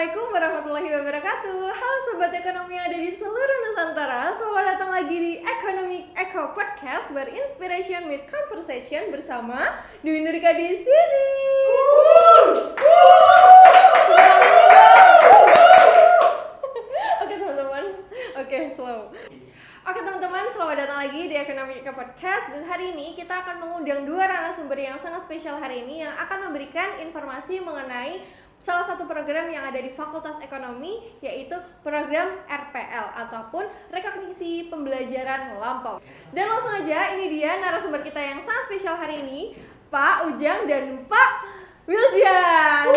Assalamualaikum warahmatullahi wabarakatuh. Halo sobat ekonomi yang ada di seluruh Nusantara. Selamat datang lagi di Economic Echo Podcast Berinspiration with Conversation bersama Dwi Nurika di sini. Oke teman-teman. Oke, slow. Oke teman-teman, selamat datang lagi di Economic Echo Podcast. Dan hari ini kita akan mengundang dua narasumber yang sangat spesial hari ini yang akan memberikan informasi mengenai salah satu program yang ada di Fakultas Ekonomi, yaitu program RPL ataupun Rekognisi Pembelajaran Lampau. Dan langsung aja, ini dia narasumber kita yang sangat spesial hari ini, Pak Ujang dan Pak Wildan.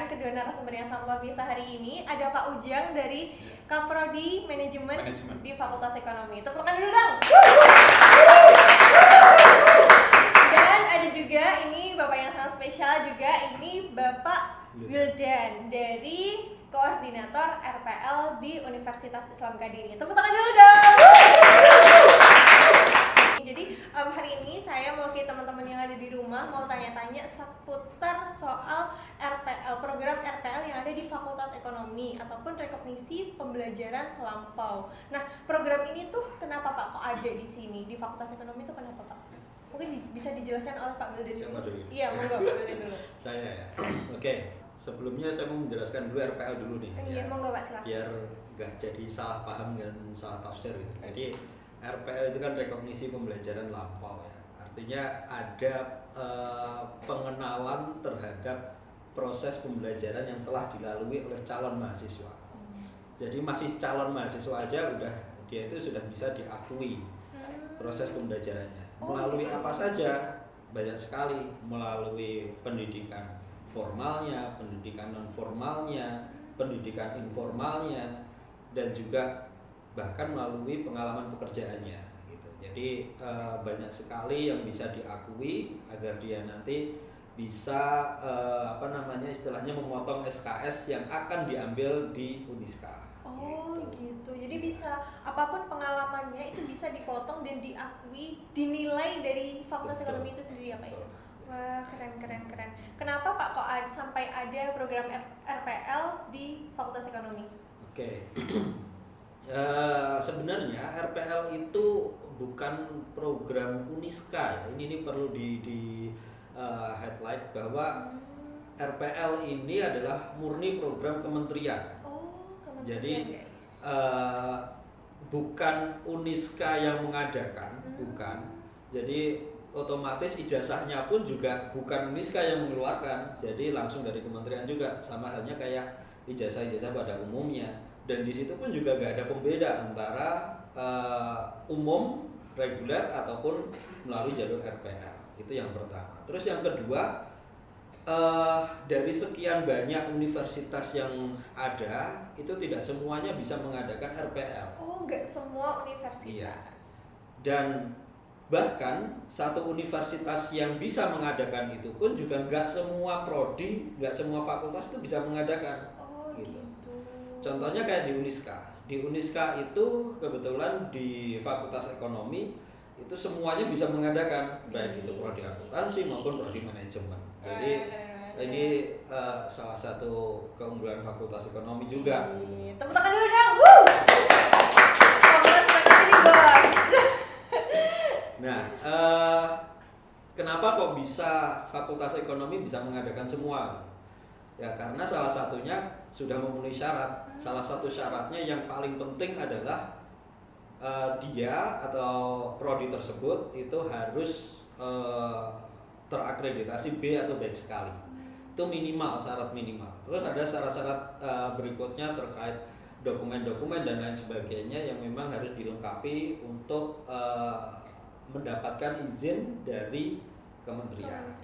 Kedua narasumber yang sangat luar biasa hari ini, ada Pak Ujang dari Kaprodi Manajemen di Fakultas Ekonomi. Tepukkan dulu dong. Dan ada juga ini Bapak yang sangat spesial juga, ini Bapak Wildan dari Koordinator RPL di Universitas Islam Kadiri. Tepuk tangan dulu dong. Jadi hari ini saya mewakili teman-teman yang ada di rumah mau tanya-tanya seputar soal RPL, program RPL yang ada di Fakultas Ekonomi ataupun Rekognisi Pembelajaran Lampau. Nah, program ini tuh kenapa Pak kok ada di sini di Fakultas Ekonomi itu kenapa Pak? Mungkin bisa dijelaskan oleh Pak Wildan. Siapa dulu? Iya, monggo Pak Wildan dulu. Saya ya. Oke. Sebelumnya saya mau menjelaskan dulu RPL dulu nih. Iya, monggo Pak, silakan. Biar nggak jadi salah paham dan salah tafsir gitu. Jadi RPL itu kan Rekognisi Pembelajaran Lampau ya. Artinya ada pengenalan terhadap proses pembelajaran yang telah dilalui oleh calon mahasiswa. Jadi masih calon mahasiswa aja dia itu sudah bisa diakui proses pembelajarannya. Melalui apa saja? Banyak sekali, melalui pendidikan formalnya, pendidikan non formalnya, pendidikan informalnya, dan juga bahkan melalui pengalaman pekerjaannya gitu. Jadi banyak sekali yang bisa diakui agar dia nanti bisa istilahnya memotong SKS yang akan diambil di Uniska. Oh gitu. Jadi bisa apapun pengalamannya itu bisa dipotong dan diakui, dinilai dari Fakultas Ekonomi itu sendiri ya Pak ya. Wah, keren. Kenapa Pak kok sampai ada program RPL di Fakultas Ekonomi? Oke. Sebenarnya RPL itu bukan program Uniska ya. Ini perlu di highlight bahwa RPL ini adalah murni program kementerian. Oh, kementerian. Jadi bukan Uniska yang mengadakan, bukan. Jadi otomatis ijazahnya pun juga bukan Uniska yang mengeluarkan. Jadi langsung dari kementerian juga, sama halnya kayak ijazah-ijazah pada umumnya. Dan di situ pun juga gak ada pembeda antara umum, reguler ataupun melalui jalur RPL. Itu yang pertama. Terus yang kedua, dari sekian banyak universitas yang ada, itu tidak semuanya bisa mengadakan RPL. Oh, nggak semua universitas. Iya. Dan bahkan satu universitas yang bisa mengadakan itu pun juga nggak semua prodi, nggak semua fakultas itu bisa mengadakan. Oh gitu. Contohnya kayak di Uniska. Di Uniska itu kebetulan di Fakultas Ekonomi itu semuanya bisa mengadakan, baik itu prodi akuntansi maupun prodi manajemen. Jadi ini salah satu keunggulan Fakultas Ekonomi juga. Tepuk tangan dulu dong. Woo! Nah, kenapa kok bisa Fakultas Ekonomi bisa mengadakan semua? Ya karena salah satunya sudah memenuhi syarat. Salah satu syaratnya yang paling penting adalah dia atau prodi tersebut itu harus terakreditasi B atau baik sekali. Itu minimal, syarat minimal. Terus ada syarat-syarat berikutnya terkait dokumen-dokumen dan lain sebagainya yang memang harus dilengkapi untuk mendapatkan izin dari kementerian.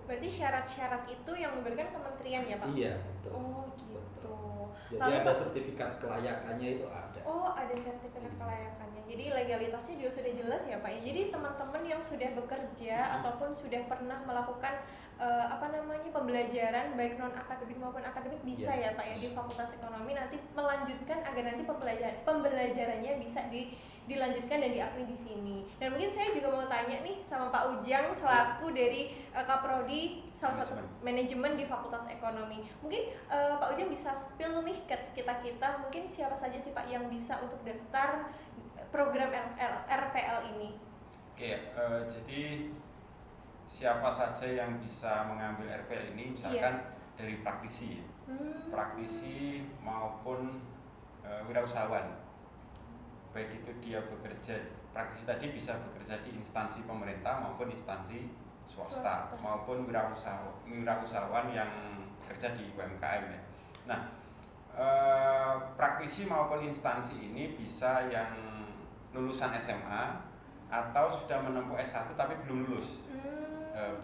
Berarti syarat-syarat itu yang memberikan kementerian ya Pak? Iya, betul. Oh gitu. Betul. Jadi lalu, ada sertifikat kelayakannya itu ada. Oh, ada sertifikat kelayakannya. Jadi legalitasnya juga sudah jelas ya Pak. Jadi teman-teman yang sudah bekerja ataupun sudah pernah melakukan pembelajaran baik non akademik maupun akademik bisa ya Pak ya di Fakultas Ekonomi nanti melanjutkan agar nanti pembelajarannya bisa dilanjutkan dan diakui di sini. Dan mungkin saya juga mau tanya nih sama Pak Ujang selaku dari Kaprodi salah satu manajemen di Fakultas Ekonomi. Mungkin Pak Ujang bisa spill nih ke kita mungkin siapa saja sih Pak yang bisa untuk daftar program RPL ini? Oke, jadi siapa saja yang bisa mengambil RPL ini misalkan dari praktisi, praktisi maupun wirausahawan, baik itu dia bekerja, praktisi tadi bisa bekerja di instansi pemerintah maupun instansi swasta. Maupun wirausahawan yang bekerja di UMKM ya. Nah, praktisi maupun instansi ini bisa yang lulusan SMA atau sudah menempuh S1 tapi belum lulus.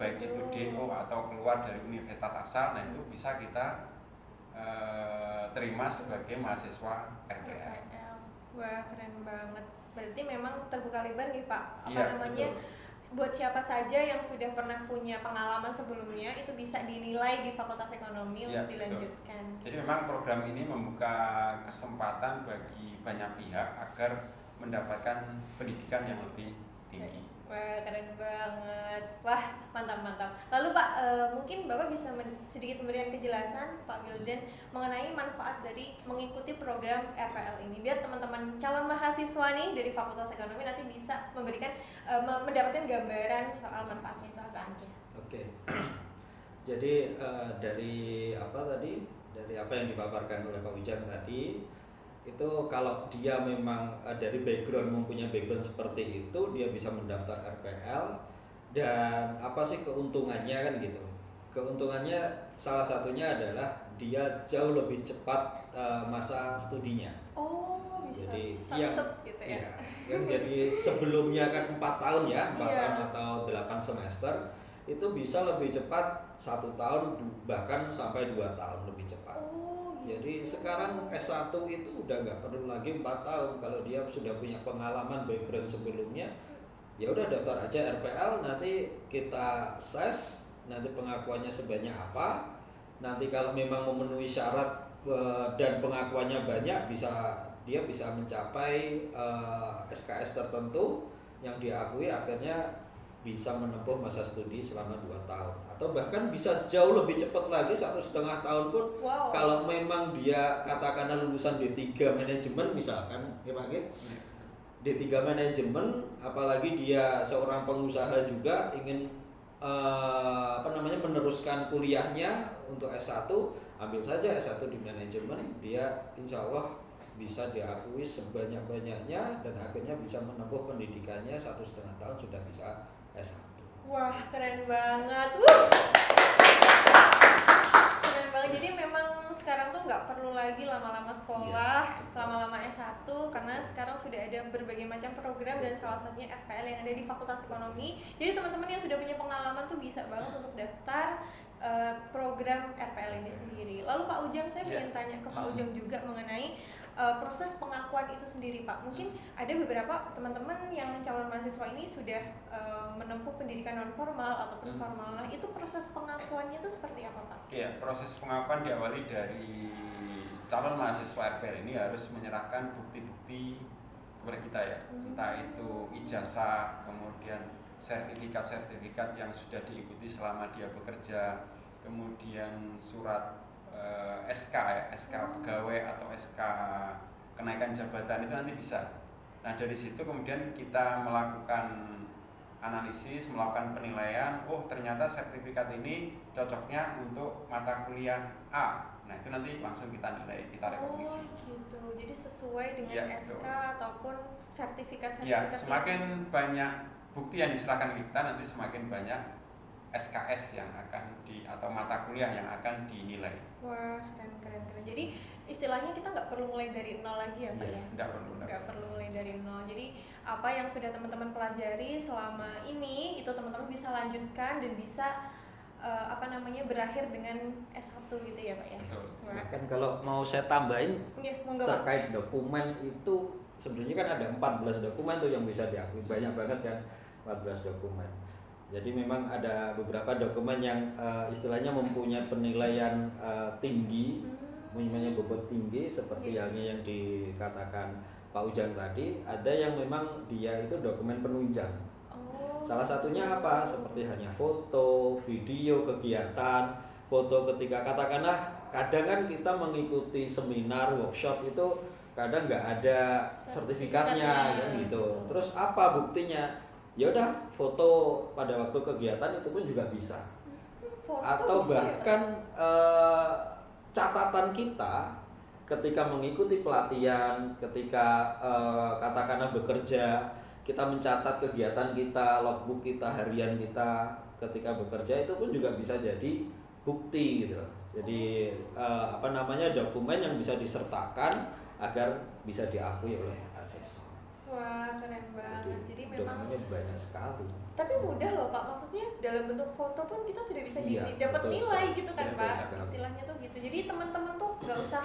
Baik itu DO atau keluar dari universitas asal, nah itu bisa kita terima sebagai mahasiswa RPL. Wah, keren banget. Berarti memang terbuka lebar nih Pak. Betul. Buat siapa saja yang sudah pernah punya pengalaman sebelumnya itu bisa dinilai di Fakultas Ekonomi untuk dilanjutkan. Betul. Jadi memang program ini membuka kesempatan bagi banyak pihak agar mendapatkan pendidikan yang lebih tinggi. Wah, keren banget. Wah, mantap. Lalu Pak, mungkin Bapak bisa sedikit memberikan kejelasan Pak Wildan mengenai manfaat dari mengikuti program RPL ini, biar teman-teman calon mahasiswa nih dari Fakultas Ekonomi nanti bisa memberikan mendapatkan gambaran soal manfaatnya itu apa aja. Oke. Jadi dari apa yang dipaparkan oleh Pak Ujang tadi, itu kalau dia memang dari mempunyai background seperti itu, dia bisa mendaftar RPL. Dan apa sih keuntungannya kan gitu. Keuntungannya salah satunya adalah dia jauh lebih cepat masa studinya. Oh, bisa. Jadi gitu ya. Yang jadi sebelumnya kan 4 tahun ya, 4 tahun atau 8 semester, itu bisa lebih cepat 1 tahun bahkan sampai 2 tahun lebih cepat. Jadi sekarang S1 itu udah nggak perlu lagi 4 tahun. Kalau dia sudah punya pengalaman background sebelumnya, ya udah daftar aja RPL, nanti kita ses, nanti pengakuannya sebanyak apa. Nanti kalau memang memenuhi syarat dan pengakuannya banyak, dia bisa mencapai SKS tertentu yang diakui, akhirnya bisa menempuh masa studi selama 2 tahun atau bahkan bisa jauh lebih cepat lagi 1,5 tahun pun. Kalau memang dia katakanlah lulusan D3 manajemen misalkan ya Pak D3 manajemen, apalagi dia seorang pengusaha juga ingin meneruskan kuliahnya untuk S1, ambil saja S1 di manajemen, dia insya Allah bisa diakui sebanyak-banyaknya dan akhirnya bisa menempuh pendidikannya 1,5 tahun sudah bisa S1. Wah, keren banget. Keren banget. Jadi memang sekarang tuh nggak perlu lagi lama-lama sekolah, lama-lama S1, karena sekarang sudah ada berbagai macam program dan salah satunya RPL yang ada di Fakultas Ekonomi. Jadi teman-teman yang sudah punya pengalaman tuh bisa banget untuk daftar program RPL ini sendiri. Lalu Pak Ujang, saya ingin tanya ke Pak Ujang juga mengenai proses pengakuan itu sendiri Pak. Mungkin ada beberapa teman-teman yang calon mahasiswa ini sudah menempuh pendidikan non formal ataupun formal. Nah, itu proses pengakuannya itu seperti apa Pak? Oke, proses pengakuan diawali dari calon mahasiswa RPL ini harus menyerahkan bukti-bukti kepada kita ya. Entah itu ijazah, kemudian sertifikat-sertifikat yang sudah diikuti selama dia bekerja, kemudian surat SK pegawai atau SK kenaikan jabatan, itu nanti bisa. Nah, dari situ kemudian kita melakukan analisis, melakukan penilaian, oh ternyata sertifikat ini cocoknya untuk mata kuliah A. Nah, itu nanti langsung kita nilai, kita rekognisi. Oh gitu, jadi sesuai dengan SK ataupun sertifikat-sertifikat. Ya, semakin banyak bukti yang diserahkan kita, nanti semakin banyak SKS yang akan atau mata kuliah yang akan dinilai. Wah, keren. Jadi istilahnya kita nggak perlu mulai dari nol lagi ya Pak ya? Nggak perlu mulai dari nol. Jadi apa yang sudah teman-teman pelajari selama ini itu teman-teman bisa lanjutkan dan bisa berakhir dengan S1 gitu ya Pak ya? Betul. Bahkan kalau mau saya tambahin terkait dokumen itu sebenarnya kan ada 14 dokumen tuh yang bisa diakui, banyak banget kan 14 dokumen. Jadi memang ada beberapa dokumen yang istilahnya mempunyai penilaian tinggi, mempunyai bobot tinggi seperti halnya yang dikatakan Pak Ujang tadi. Ada yang memang dia itu dokumen penunjang. Salah satunya apa? Seperti halnya foto, video kegiatan, foto ketika katakanlah kadang kan kita mengikuti seminar, workshop itu kadang nggak ada sertifikatnya kan gitu. Terus apa buktinya? Ya udah foto pada waktu kegiatan itu pun juga bisa. Atau bahkan catatan kita ketika mengikuti pelatihan, ketika katakanlah bekerja, kita mencatat kegiatan kita, logbook kita, harian kita ketika bekerja itu pun juga bisa jadi bukti gitu loh. Jadi dokumen yang bisa disertakan agar bisa diakui oleh asesor. Wah, keren banget. Jadi memang dokumennya banyak sekali. Tapi mudah loh Pak, maksudnya dalam bentuk foto pun kita sudah bisa dapat nilai gitu kan Pak. Istilahnya tuh gitu. Jadi teman-teman tuh nggak usah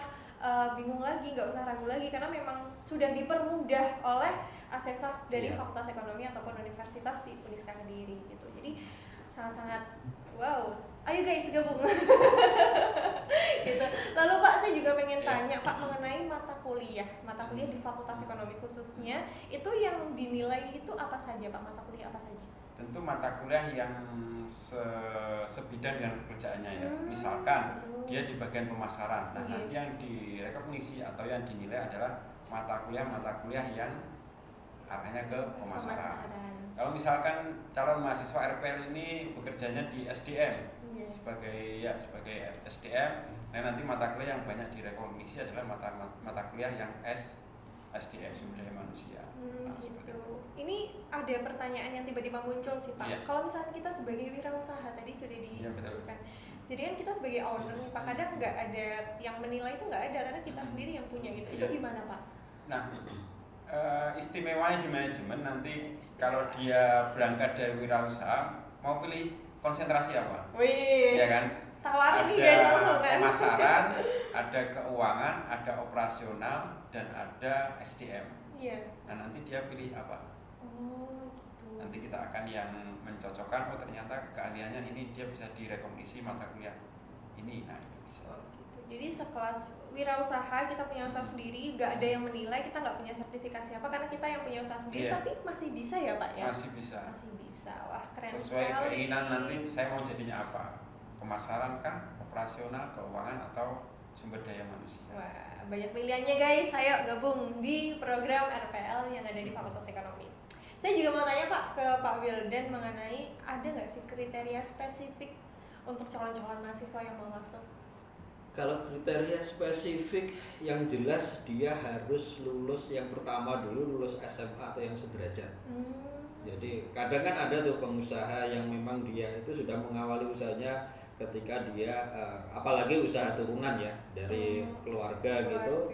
bingung lagi, nggak usah ragu lagi karena memang sudah dipermudah oleh asesor dari Fakultas Ekonomi ataupun Universitas di Uniska Kediri gitu. Jadi sangat-sangat wow. Ayo guys gabung. Gitu. Lalu Pak, saya juga pengen tanya Pak mengenai mata kuliah di Fakultas Ekonomi khususnya itu yang dinilai itu apa saja Pak? Mata kuliah apa saja? Tentu mata kuliah yang sebidang dengan pekerjaannya ya. Misalkan dia di bagian pemasaran. Nah, nanti yang direkognisi atau yang dinilai adalah mata kuliah yang arahnya ke pemasaran. Kalau misalkan calon mahasiswa RPL ini bekerjanya di SDM sebagai SDM, nah nanti mata kuliah yang banyak direkognisi adalah mata kuliah yang SDM sumber daya manusia. Nah, gitu. Ini ada pertanyaan yang tiba-tiba muncul sih Pak. Kalau misalnya kita sebagai wirausaha tadi sudah disebutkan. Jadi kan kita sebagai owner nih Pak, kadang nggak ada yang menilai itu nggak ada karena kita sendiri yang punya gitu. Itu gimana Pak? Nah, istimewanya di manajemen nanti kalau dia berangkat dari wirausaha mau pilih konsentrasi apa? Wih. Ya kan? Tawarin nih guys langsung kan. Pemasaran, ada keuangan, ada operasional, dan ada SDM. Iya. Nah nanti dia pilih apa? Oh gitu. Nanti kita akan yang mencocokkan. Oh ternyata keahliannya ini dia bisa direkognisi mata kuliah ini. Nah itu bisa. Gitu. Jadi sekelas wirausaha kita punya usaha sendiri, nggak ada yang menilai, kita nggak punya sertifikasi apa karena kita yang punya usaha sendiri, tapi masih bisa ya Pak ya? Masih bisa. Masih bisa. Wah keren sesuai sekali. keinginan nanti saya mau jadinya apa? Pemasaran kah, operasional, keuangan, atau sumber daya manusia. Wah, banyak pilihannya guys. Ayo gabung di program RPL yang ada di Fakultas Ekonomi. Saya juga mau tanya Pak ke Pak Wildan mengenai ada nggak sih kriteria spesifik untuk calon-calon mahasiswa yang mau masuk? Kalau kriteria spesifik yang jelas dia harus lulus yang pertama dulu lulus SMA atau yang sederajat. Jadi kadang kan ada tuh pengusaha yang memang dia itu sudah mengawali usahanya ketika dia apalagi usaha turunan ya dari keluarga gitu,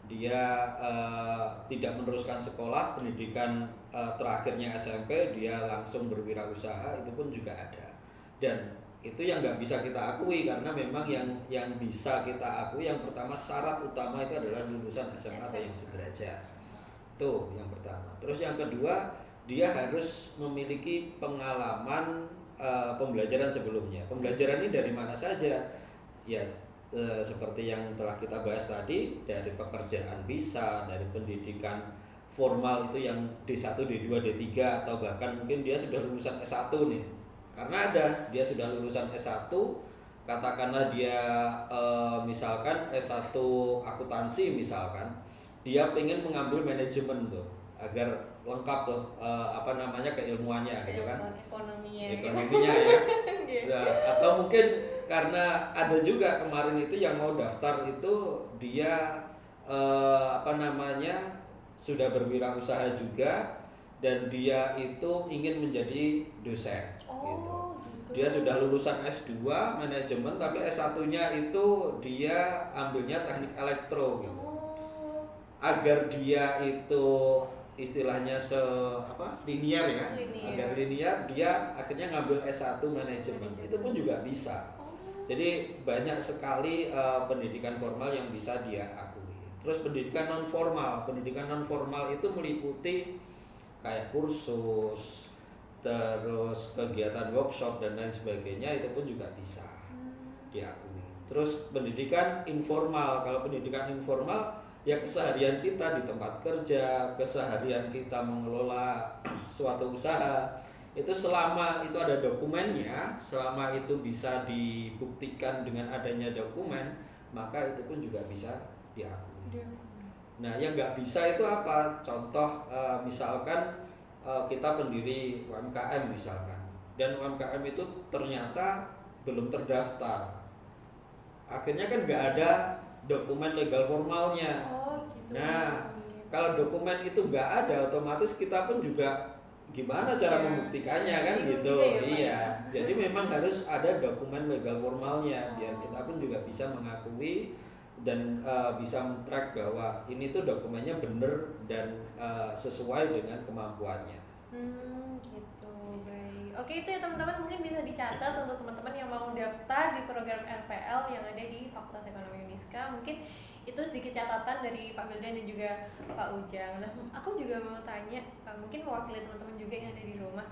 dia tidak meneruskan sekolah, pendidikan terakhirnya SMP, dia langsung berwirausaha, itu pun juga ada. Dan itu yang nggak bisa kita akui karena memang yang bisa kita akui yang pertama syarat utama itu adalah lulusan SMA atau yang sederajat. Tuh yang pertama. Terus yang kedua dia harus memiliki pengalaman pembelajaran sebelumnya. Pembelajaran ini dari mana saja? Ya seperti yang telah kita bahas tadi, dari pekerjaan bisa, dari pendidikan formal itu yang D1, D2, D3 atau bahkan mungkin dia sudah lulusan S1 nih. Karena ada dia sudah lulusan S1, katakanlah dia misalkan S1 akuntansi misalkan, dia pengen mengambil manajemen tuh agar lengkap tuh keilmuannya gitu kan, ekonominya ya. Nah, atau mungkin karena ada juga kemarin itu yang mau daftar itu dia sudah berwirausaha juga dan dia itu ingin menjadi dosen gitu. Dia sudah lulusan S2 manajemen tapi S1-nya itu dia ambilnya teknik elektro gitu. Agar dia itu istilahnya linear ya. Agar linear dia akhirnya ngambil S1 manajemen. Itu pun juga bisa. Jadi banyak sekali pendidikan formal yang bisa dia akui. Terus pendidikan non formal itu meliputi kayak kursus, terus kegiatan workshop dan lain sebagainya itu pun juga bisa diakui. Terus pendidikan informal, kalau pendidikan informal ya keseharian kita di tempat kerja, keseharian kita mengelola suatu usaha, itu selama itu ada dokumennya, selama itu bisa dibuktikan dengan adanya dokumen, maka itu pun juga bisa diakui. Nah, yang nggak bisa itu apa? Contoh misalkan kita pendiri UMKM misalkan, dan UMKM itu ternyata belum terdaftar. Akhirnya kan nggak ada dokumen legal formalnya. Oh, gitu. Nah, kalau dokumen itu nggak ada, otomatis kita pun juga gimana cara membuktikannya kan gitu. Iya. Jadi memang harus ada dokumen legal formalnya biar kita pun juga bisa mengakui dan bisa men-track bahwa ini tuh dokumennya benar dan sesuai dengan kemampuannya. Gitu, baik. Oke, itu ya teman-teman, mungkin bisa dicatat untuk teman-teman yang mau daftar di program RPL yang ada di Fakultas Ekonomi Uniska. Mungkin itu sedikit catatan dari Pak Wildan dan juga Pak Ujang. Nah, aku juga mau tanya, mungkin mewakili teman-teman juga yang ada di rumah,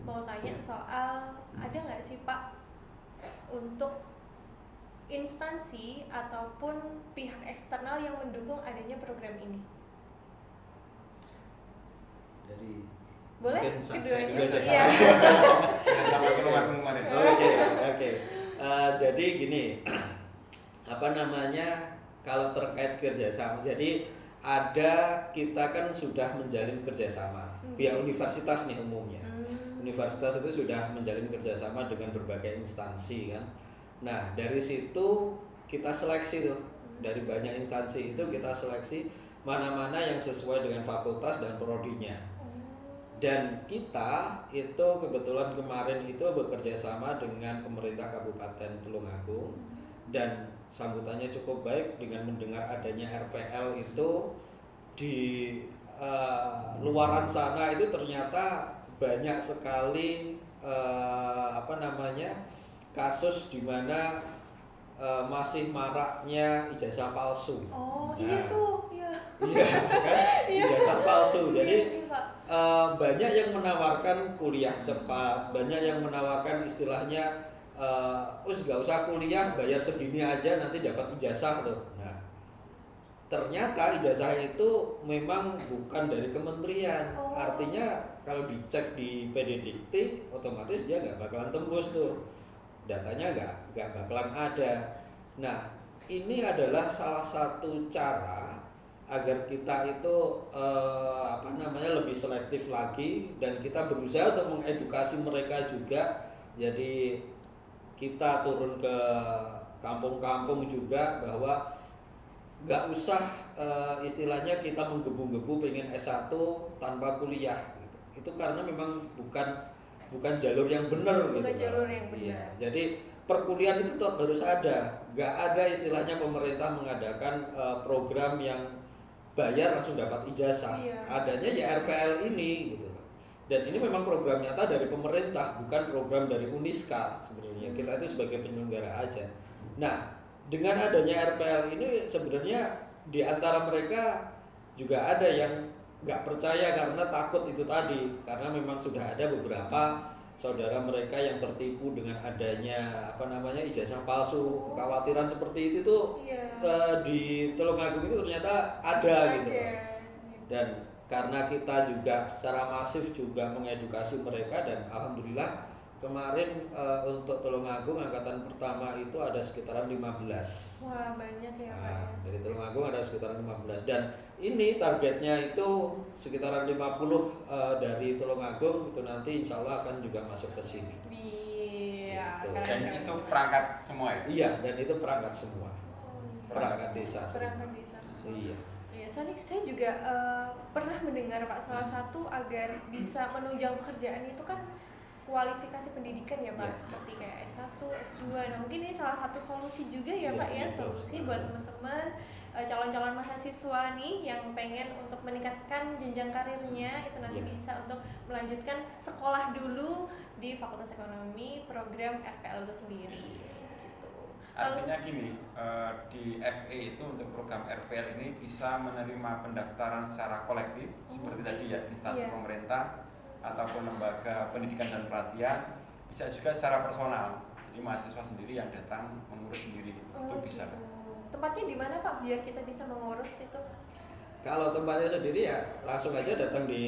mau tanya soal ada nggak sih Pak untuk instansi ataupun pihak eksternal yang mendukung adanya program ini? Dari boleh keduanya? Iya. Sama Tulungagung kemarin. Oke. Jadi gini, apa namanya, kalau terkait kerjasama, jadi ada, kita kan sudah menjalin kerjasama pihak universitas nih umumnya. Universitas itu sudah menjalin kerjasama dengan berbagai instansi kan. Nah, dari situ kita seleksi tuh, dari banyak instansi itu kita seleksi mana-mana yang sesuai dengan fakultas dan prodinya. Dan kita itu kebetulan kemarin itu bekerja sama dengan pemerintah Kabupaten Tulungagung, dan sambutannya cukup baik dengan mendengar adanya RPL itu di luaran sana. Itu ternyata banyak sekali kasus di mana masih maraknya ijazah palsu. Oh, iya tuh, iya. Iya kan? Ijazah palsu. Jadi banyak yang menawarkan kuliah cepat, banyak yang menawarkan istilahnya nggak usah kuliah, bayar segini aja nanti dapat ijazah tuh. Nah, ternyata ijazah itu memang bukan dari kementerian. Artinya kalau dicek di PDDikti, otomatis dia nggak bakalan tembus tuh. Datanya nggak bakalan ada. Nah, ini adalah salah satu cara agar kita itu lebih selektif lagi, dan kita berusaha untuk mengedukasi mereka juga. Jadi kita turun ke kampung-kampung juga bahwa nggak usah istilahnya kita menggebu-gebu pengen S1 tanpa kuliah gitu. Itu karena memang bukan jalur yang benar gitu. Bukan jalur yang benar. Iya. Jadi perkuliahan itu tetap harus ada. Nggak ada istilahnya pemerintah mengadakan program yang bayar langsung dapat ijazah. Iya. Adanya ya RPL ini gitu. Dan ini memang program nyata dari pemerintah, bukan program dari Uniska sebenarnya. Kita itu sebagai penyelenggara aja. Nah, dengan adanya RPL ini sebenarnya di antara mereka juga ada yang nggak percaya karena takut itu tadi, karena memang sudah ada beberapa saudara mereka yang tertipu dengan adanya ijazah palsu. Kekhawatiran seperti itu tuh di Tulungagung itu ternyata ada gitu. Dan karena kita juga secara masif juga mengedukasi mereka, dan alhamdulillah kemarin untuk Tulungagung angkatan pertama itu ada sekitaran 15. Wah, banyak ya Pak. Nah, dari Tulungagung ada sekitaran 15, dan ini targetnya itu sekitaran 50 dari Tulungagung itu nanti insya Allah akan juga masuk ke sini. Iya. Gitu. Dan itu perangkat semua ya? Iya, dan itu perangkat semua. Perangkat desa. Perangkat desa. Iya. Ya, saya juga pernah mendengar Pak, salah satu agar bisa menunjang pekerjaan itu kan kualifikasi pendidikan ya Pak, seperti kayak S1, S2. Nah, mungkin ini salah satu solusi juga ya Pak ya, solusi buat teman-teman calon-calon mahasiswa nih yang pengen untuk meningkatkan jenjang karirnya, itu nanti bisa untuk melanjutkan sekolah dulu di Fakultas Ekonomi program RPL itu sendiri. Artinya gini, di FE itu untuk program RPL ini bisa menerima pendaftaran secara kolektif seperti tadi ya, instansi pemerintah, ataupun lembaga pendidikan dan pelatihan, bisa juga secara personal. Jadi mahasiswa sendiri yang datang mengurus sendiri itu bisa. Tempatnya di mana Pak biar kita bisa mengurus itu? Kalau tempatnya sendiri ya langsung aja datang di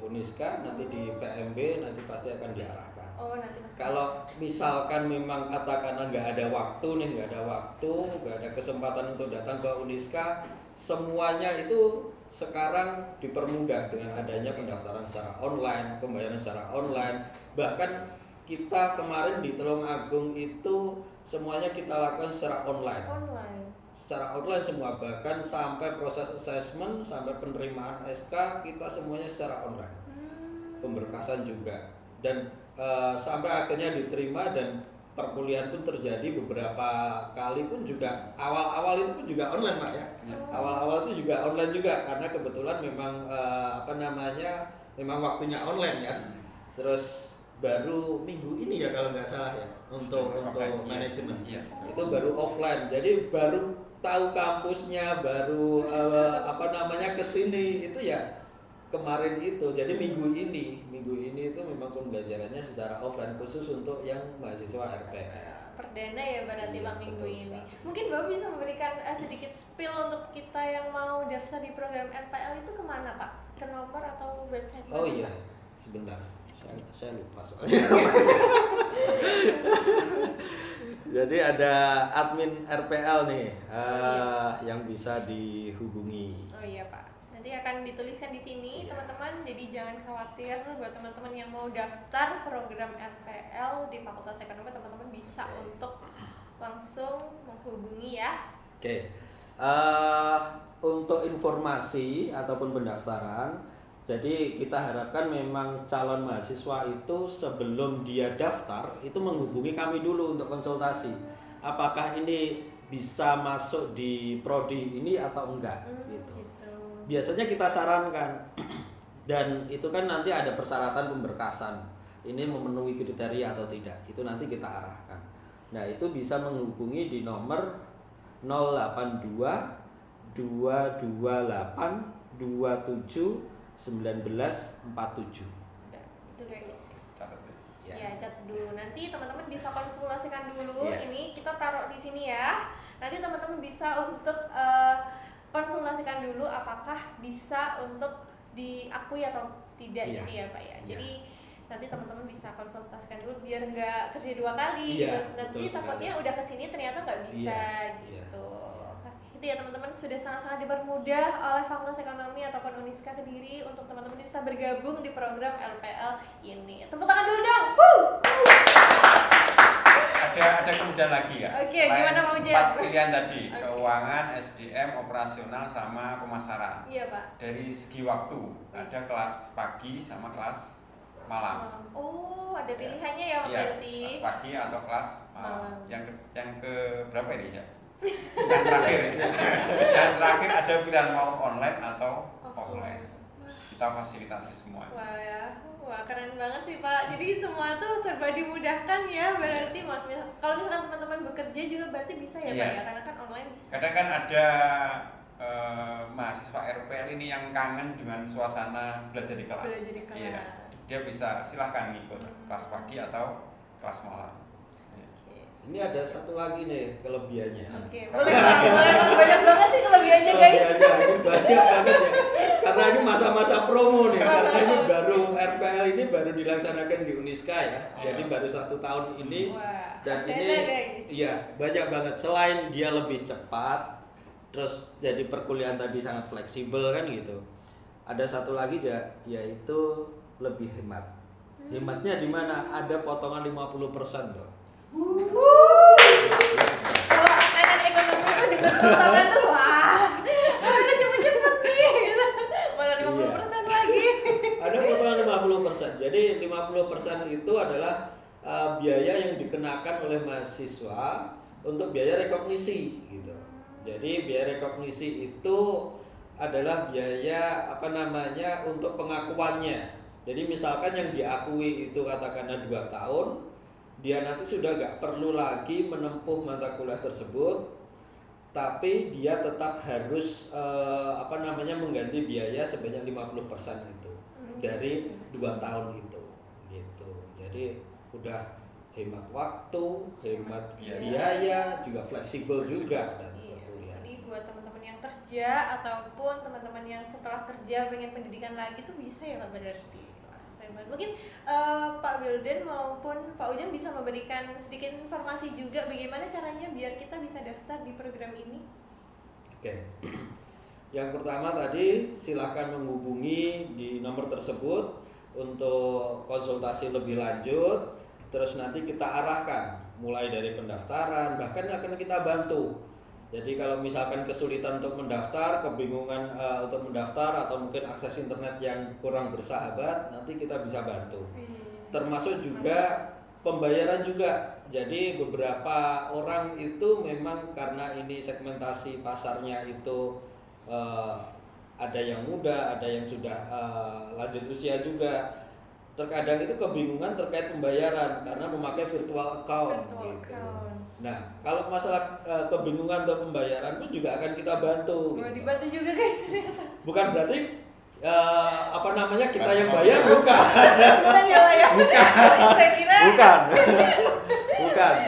Uniska, nanti di PMB, nanti pasti akan diarahkan. Oh, nanti Mas. Kalau misalkan memang katakanlah nggak ada waktu, nggak ada kesempatan untuk datang ke Uniska, semuanya itu sekarang dipermudah dengan adanya pendaftaran secara online, pembayaran secara online. Bahkan kita kemarin di Tulungagung itu semuanya kita lakukan secara online. Secara online semua, bahkan sampai proses assessment, sampai penerimaan SK kita semuanya secara online. Pemberkasan juga. Dan sampai akhirnya diterima dan perkuliahan pun terjadi beberapa kali pun juga awal-awal itu pun juga online Pak ya. Awal-awal itu juga online juga karena kebetulan memang memang waktunya online kan. Terus baru minggu ini ya kalau nggak salah ya untuk manajemen itu baru offline. Jadi baru tahu kampusnya, baru kesini itu ya kemarin itu. Jadi minggu ini itu memang pembelajarannya secara offline khusus untuk yang mahasiswa RPL. Perdana ya berarti Pak minggu ini. Mungkin Bapak bisa memberikan sedikit spill untuk kita yang mau daftar di program RPL itu kemana Pak? Ke nomor atau website? Oh iya, sebentar. Saya lupa soalnya. Jadi ada admin RPL nih yang bisa dihubungi. Oh iya Pak. Nanti akan dituliskan di sini teman-teman. Jadi jangan khawatir buat teman-teman yang mau daftar program RPL di Fakultas Ekonomi, teman-teman bisa untuk langsung menghubungi ya. Oke. Untuk informasi ataupun pendaftaran, jadi kita harapkan memang calon mahasiswa itu sebelum dia daftar itu menghubungi kami dulu untuk konsultasi. Apakah ini bisa masuk di prodi ini atau enggak gitu. Biasanya kita sarankan dan itu kan nanti ada persyaratan pemberkasan. Ini memenuhi kriteria atau tidak. Itu nanti kita arahkan. Nah, itu bisa menghubungi di nomor 082 228 27 1947. Itu guys. Catat ya. Ya, catat dulu. Nanti teman-teman bisa konsultasikan dulu. Ini kita taruh di sini ya. Nanti teman-teman bisa untuk konsultasikan dulu apakah bisa untuk diakui atau tidak gitu ya Pak ya. Jadi nanti teman-teman bisa konsultasikan dulu biar nggak kerja dua kali gitu. Nanti takutnya udah kesini ternyata nggak bisa gitu. Itu ya teman-teman, sudah sangat-sangat dipermudah oleh Fakultas Ekonomi ataupun Uniska Kediri untuk teman-teman bisa bergabung di program LPL ini. Tepuk tangan dulu dong. Ada kemudian lagi ya. Oke, gimana mau Jen? 4 pilihan tadi, keuangan, SDM, operasional sama pemasaran. Iya Pak. Dari segi waktu, ada kelas pagi sama kelas malam. Oh, ada pilihannya ya Pak berarti. Kelas pagi atau kelas malam. Yang ke berapa ini ya? Yang terakhir ya. Yang terakhir ada pilihan mau online atau offline. Kita fasilitasi semua. Wah keren banget sih Pak. Jadi semua tuh serba dimudahkan ya berarti. Kalau misalkan teman-teman bekerja juga berarti bisa ya Pak ya, karena kan online bisa. Kadang kan ada mahasiswa RPL ini yang kangen dengan suasana belajar di kelas. Iya. Dia bisa silahkan ngikut kelas pagi atau kelas malam. Ini ada satu lagi nih kelebihannya. Oke, boleh banyak banget sih kelebihannya guys. Ini banyak banget ya. Karena ini masa-masa promo nih. Karena ini baru RPL ini baru dilaksanakan di Uniska ya. Jadi baru 1 tahun ini. Dan ini iya banyak banget. Selain dia lebih cepat, terus jadi perkuliahan tadi sangat fleksibel kan gitu. Ada satu lagi yaitu lebih hemat. Hematnya di mana? Ada potongan 50% loh. Kalau anak ekonomi itu dengan potongan tuh udah cepet-cepet nih gitu. Malah 50% lagi. Ada potongan 50%. Jadi 50% itu adalah biaya yang dikenakan oleh mahasiswa untuk biaya rekognisi gitu. Jadi biaya rekognisi itu adalah biaya untuk pengakuannya. Jadi misalkan yang diakui itu katakanlah 2 tahun, dia nanti sudah nggak perlu lagi menempuh mata kuliah tersebut, tapi dia tetap harus mengganti biaya sebanyak 50% itu. dari 2 tahun itu gitu. Jadi udah hemat waktu, hemat biaya, juga fleksibel juga dan kuliah. Jadi buat teman-teman yang kerja ataupun teman-teman yang setelah kerja pengen pendidikan lagi tuh bisa ya Pak berarti. Mungkin Pak Wildan maupun Pak Ujang bisa memberikan sedikit informasi juga bagaimana caranya biar kita bisa daftar di program ini. Oke. Yang pertama tadi silakan menghubungi di nomor tersebut untuk konsultasi lebih lanjut. Terus nanti kita arahkan mulai dari pendaftaran, bahkan akan kita bantu. Jadi kalau misalkan kesulitan untuk mendaftar, kebingungan untuk mendaftar atau mungkin akses internet yang kurang bersahabat, nanti kita bisa bantu. Termasuk juga pembayaran juga. Jadi beberapa orang itu memang karena ini segmentasi pasarnya itu ada yang muda, ada yang sudah lanjut usia juga. Terkadang itu kebingungan terkait pembayaran karena memakai virtual account. Nah, kalau masalah kebingungan untuk pembayaran pun juga akan kita bantu. Dibantu juga guys. Bukan berarti kita yang bayar, bukan. Bukan ya Pak ya? Bukan. Saya kira. Bukan.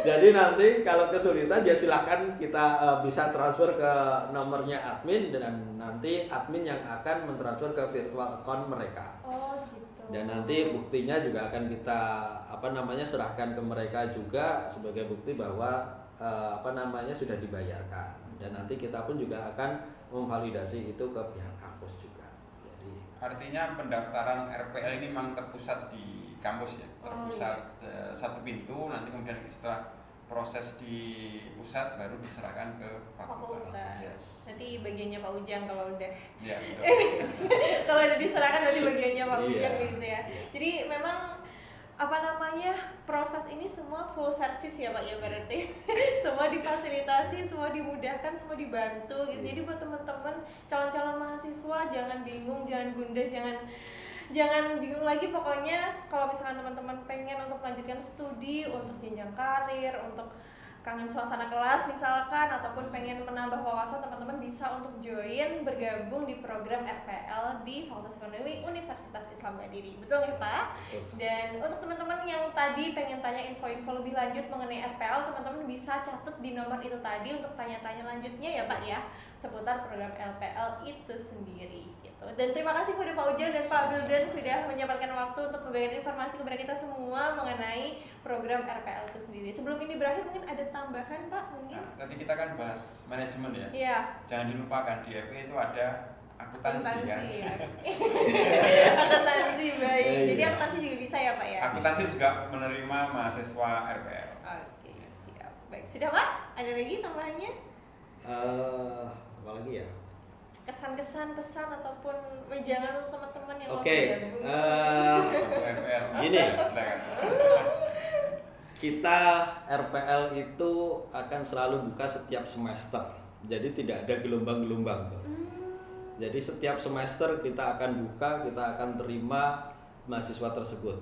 Jadi nanti kalau kesulitan ya silakan kita bisa transfer ke nomornya admin dan nanti admin yang akan mentransfer ke virtual account mereka. Oh gitu. Dan nanti buktinya juga akan kita serahkan ke mereka juga sebagai bukti bahwa sudah dibayarkan. Dan nanti kita pun juga akan memvalidasi itu ke pihak kampus juga. Jadi artinya pendaftaran RPL ini memang terpusat di kampus ya, terpusat satu pintu, nanti kemudian setelah proses di pusat baru diserahkan ke fakultas. Yes. Nanti bagiannya Pak Ujang kalau udah. Iya betul. Kalau udah diserahkan nanti bagiannya Pak Ujang gitu ya. Jadi memang proses ini semua full service ya Pak ya berarti. Semua difasilitasi, semua dimudahkan, semua dibantu gitu. Jadi buat teman-teman calon-calon mahasiswa jangan bingung, jangan gundah, jangan bingung lagi. Pokoknya kalau misalkan teman-teman pengen untuk melanjutkan studi, untuk jenjang karir, untuk kangen suasana kelas misalkan, ataupun pengen menambah wawasan, teman-teman bisa untuk join bergabung di program RPL di Fakultas Ekonomi Universitas Islam Mandiri. Betul nggak Pak? Dan untuk teman-teman yang tadi pengen tanya info-info lebih lanjut mengenai RPL, teman-teman bisa catat di nomor itu tadi untuk tanya-tanya lanjutnya ya Pak ya, seputar program RPL itu sendiri gitu. Dan terima kasih kepada Pak Ujang dan Pak Wildan sudah menyempatkan waktu untuk memberikan informasi kepada kita semua mengenai program RPL itu sendiri. Sebelum ini berakhir mungkin ada tambahan Pak mungkin? Nah, tadi kita kan bahas manajemen ya. Iya. Jangan dilupakan di FE itu ada akuntansi kan. Ya. Akuntansi baik. Jadi akuntansi juga bisa ya Pak ya? Akuntansi juga menerima mahasiswa RPL. Oke, siap. Baik, sudah Pak? Ada lagi tambahannya? Apa lagi ya? Kesan-kesan, pesan ataupun wejangan untuk teman-teman yang mau bergabung. RPL. Gini. Kita RPL itu akan selalu buka setiap semester. Jadi tidak ada gelombang-gelombang. Jadi setiap semester kita akan buka, kita akan terima mahasiswa tersebut.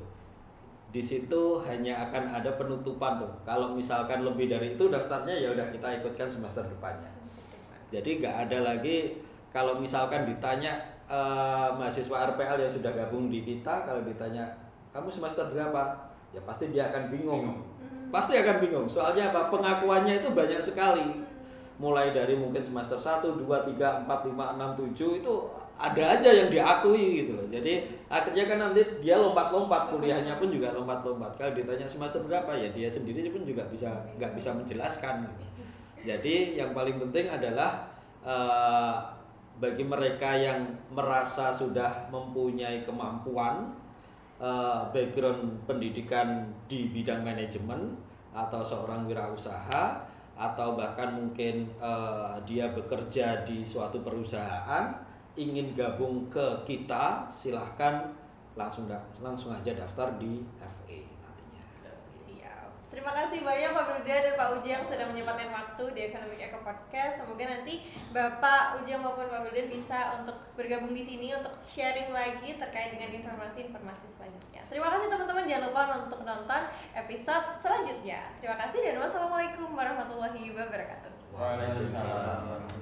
Di situ hanya akan ada penutupan tuh. Kalau misalkan lebih dari itu daftarnya ya udah kita ikutkan semester depannya. Jadi nggak ada lagi kalau misalkan ditanya mahasiswa RPL yang sudah gabung di kita, kalau ditanya kamu semester berapa, ya pasti dia akan bingung. Pasti akan bingung. Soalnya apa? Pengakuannya itu banyak sekali. Mulai dari mungkin semester 1, 2, 3, 4, 5, 6, 7 itu ada aja yang diakui gitu loh. Jadi akhirnya kan nanti dia lompat-lompat, kuliahnya pun juga lompat-lompat. Kalau ditanya semester berapa ya dia sendiri pun juga nggak bisa menjelaskan gitu. Jadi yang paling penting adalah bagi mereka yang merasa sudah mempunyai kemampuan, background pendidikan di bidang manajemen atau seorang wirausaha atau bahkan mungkin dia bekerja di suatu perusahaan ingin gabung ke kita, silahkan langsung aja daftar di FE nantinya. Siap. Terima kasih banyak Pak Wildan dan Pak Ujang sudah menyempatkan waktu di Economic Eco Podcast. Semoga nanti Bapak Ujang maupun Pak Wildan bisa untuk bergabung di sini untuk sharing lagi terkait dengan informasi-informasi selanjutnya. Terima kasih teman-teman, jangan lupa untuk nonton episode selanjutnya. Terima kasih dan wassalamualaikum warahmatullahi wabarakatuh. Waalaikumsalam.